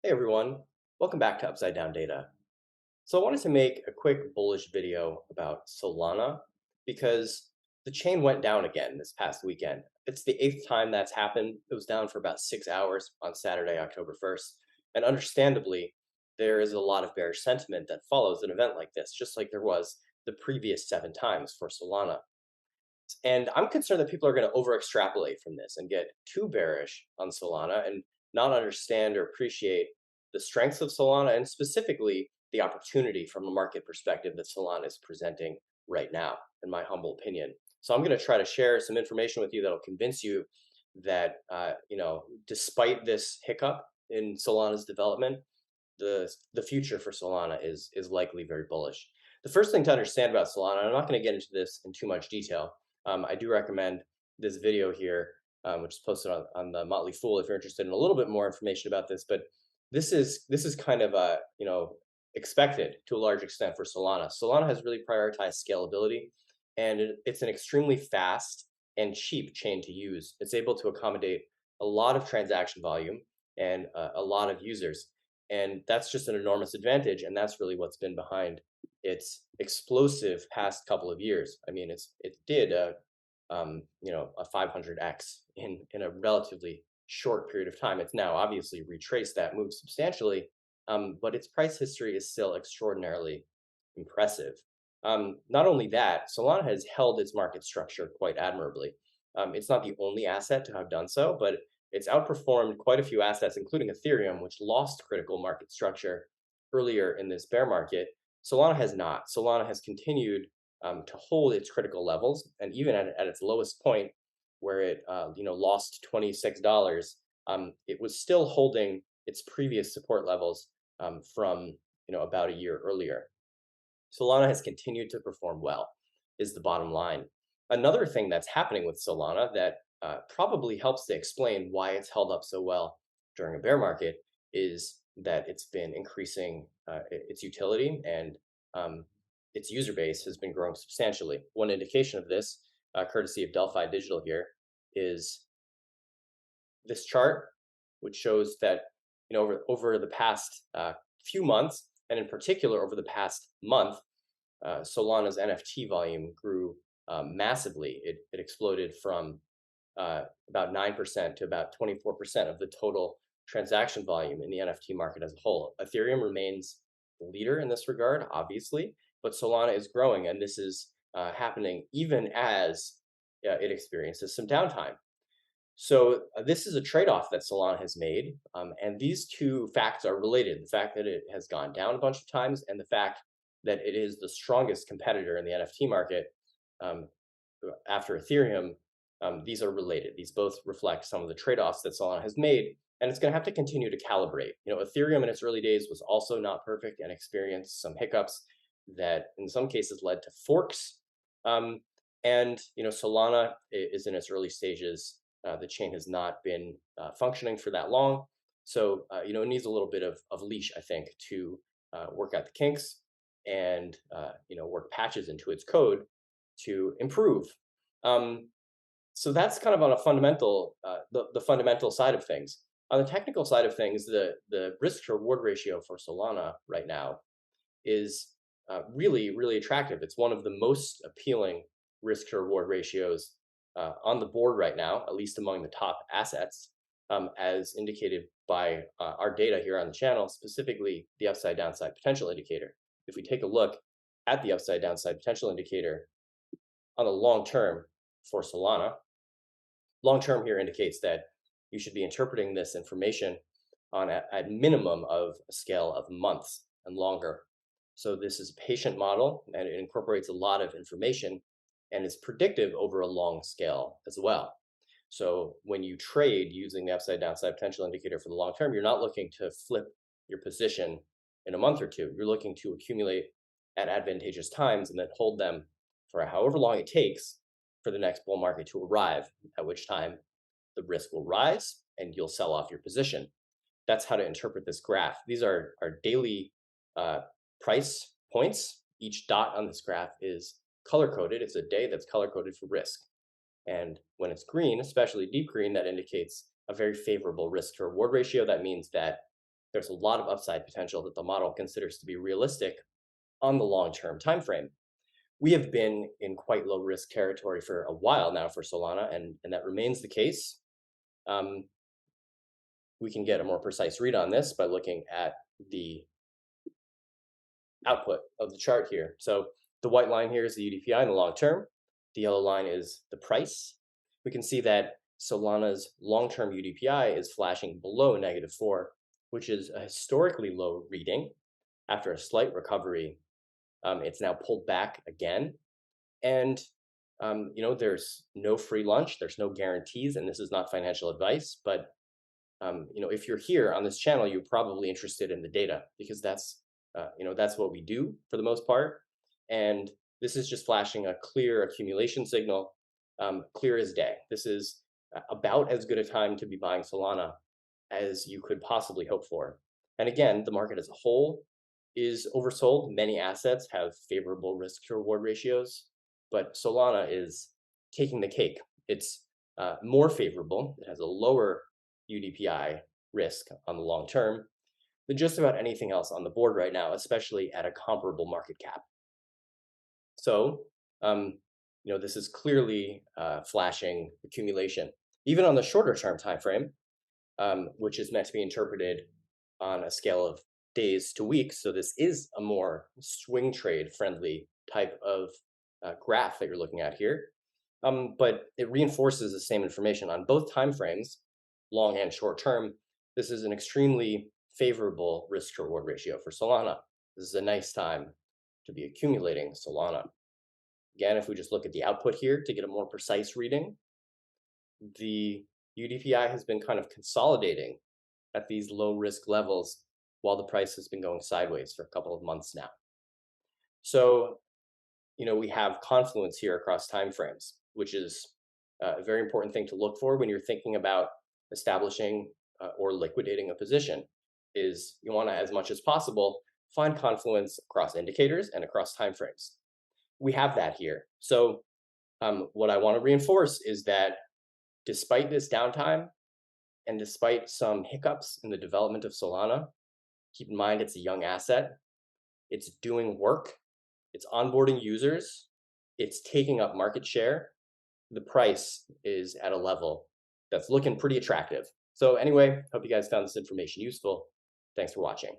Hey everyone, welcome back to Upside Down Data. So I wanted to make a quick bullish video about Solana because the chain went down again this past weekend. It's the eighth time that's happened. It was down for about 6 hours on Saturday, October 1st. And understandably, there is a lot of bearish sentiment that follows an event like this, just like there was the previous 7 times for Solana. And I'm concerned that people are going to over extrapolate from this and get too bearish on Solana and not understand or appreciate the strengths of Solana and specifically the opportunity from a market perspective that Solana is presenting right now, in my humble opinion. So I'm going to try to share some information with you that'll convince you that, despite this hiccup in Solana's development, the future for Solana is likely very bullish. The first thing to understand about Solana, and I'm not going to get into this in too much detail. I do recommend this video here, which is posted on the Motley Fool if you're interested in a little bit more information about this. But this is kind of expected to a large extent for Solana. Solana has really prioritized scalability, and it's an extremely fast and cheap chain to use. It's able to accommodate a lot of transaction volume and a lot of users, and that's just an enormous advantage. And that's really what's been behind its explosive past couple of years. I mean, it did a 500x in a relatively short period of time. It's now obviously retraced that move substantially, but its price history is still extraordinarily impressive. Not only that, Solana has held its market structure quite admirably. It's not the only asset to have done so, but it's outperformed quite a few assets, including Ethereum, which lost critical market structure earlier in this bear market. Solana has not. Solana has continued to hold its critical levels, and even at its lowest point, where it lost $26, it was still holding its previous support levels from about a year earlier. Solana has continued to perform well, is the bottom line. Another thing that's happening with Solana that probably helps to explain why it's held up so well during a bear market is that it's been increasing its utility, and its user base has been growing substantially. One indication of this, courtesy of Delphi Digital here, is this chart, which shows that over the past few months, and in particular over the past month, Solana's NFT volume grew massively. It exploded from about 9% to about 24% of the total transaction volume in the NFT market as a whole. Ethereum remains the leader in this regard, obviously, but Solana is growing, and this is happening even as it experiences some downtime. So this is a trade-off that Solana has made, and these two facts are related. The fact that it has gone down a bunch of times, and the fact that it is the strongest competitor in the NFT market um, after Ethereum, these are related. These both reflect some of the trade-offs that Solana has made, and it's going to have to continue to calibrate. Ethereum in its early days was also not perfect and experienced some hiccups that in some cases led to forks. And Solana is in its early stages. The chain has not been functioning for that long. So, it needs a little bit of leash, I think, to work out the kinks and, work patches into its code to improve. Um, so that's kind of on a fundamental, the fundamental side of things. On the technical side of things, the risk to reward ratio for Solana right now is really, really attractive. It's one of the most appealing risk to reward ratios on the board right now, at least among the top assets, as indicated by our data here on the channel, specifically the upside downside potential indicator. If we take a look at the upside downside potential indicator on the long term for Solana, long term here indicates that you should be interpreting this information on at minimum of a scale of months and longer. So this is a patient model, and it incorporates a lot of information and is predictive over a long scale as well. So when you trade using the upside downside potential indicator for the long term, you're not looking to flip your position in a month or two. You're looking to accumulate at advantageous times and then hold them for however long it takes for the next bull market to arrive, at which time the risk will rise and you'll sell off your position. That's how to interpret this graph. These are daily price points. Each dot on this graph is color coded. It's a day that's color coded for risk. And when it's green, especially deep green, that indicates a very favorable risk to reward ratio. That means that there's a lot of upside potential that the model considers to be realistic on the long-term time frame. We have been in quite low risk territory for a while now for Solana, and that remains the case. Um, we can get a more precise read on this by looking at the output of the chart here. So the white line here is the UDPI in the long term. The yellow line is the price. We can see that Solana's long-term UDPI is flashing below -4, which is a historically low reading. After a slight recovery, it's now pulled back again. And there's no free lunch, there's no guarantees, and this is not financial advice. But if you're here on this channel, you're probably interested in the data because that's what we do for the most part. And this is just flashing a clear accumulation signal, clear as day. This is about as good a time to be buying Solana as you could possibly hope for. And again, the market as a whole is oversold. Many assets have favorable risk to reward ratios, but Solana is taking the cake. It's more favorable. It has a lower UDPI risk on the long term than just about anything else on the board right now, especially at a comparable market cap. So, this is clearly flashing accumulation, even on the shorter term time frame, which is meant to be interpreted on a scale of days to weeks. So this is a more swing trade friendly type of graph that you're looking at here. But it reinforces the same information on both time frames, long and short term. This is an extremely favorable risk to reward ratio for Solana. This is a nice time to be accumulating Solana. Again, if we just look at the output here to get a more precise reading, the UDPI has been kind of consolidating at these low risk levels while the price has been going sideways for a couple of months now. So, we have confluence here across time frames, which is a very important thing to look for when you're thinking about establishing or liquidating a position. Is you want to, as much as possible, find confluence across indicators and across time frames. We have that here. So what I want to reinforce is that despite this downtime and despite some hiccups in the development of Solana, keep in mind it's a young asset. It's doing work. It's onboarding users. It's taking up market share. The price is at a level that's looking pretty attractive. So anyway, hope you guys found this information useful. Thanks for watching.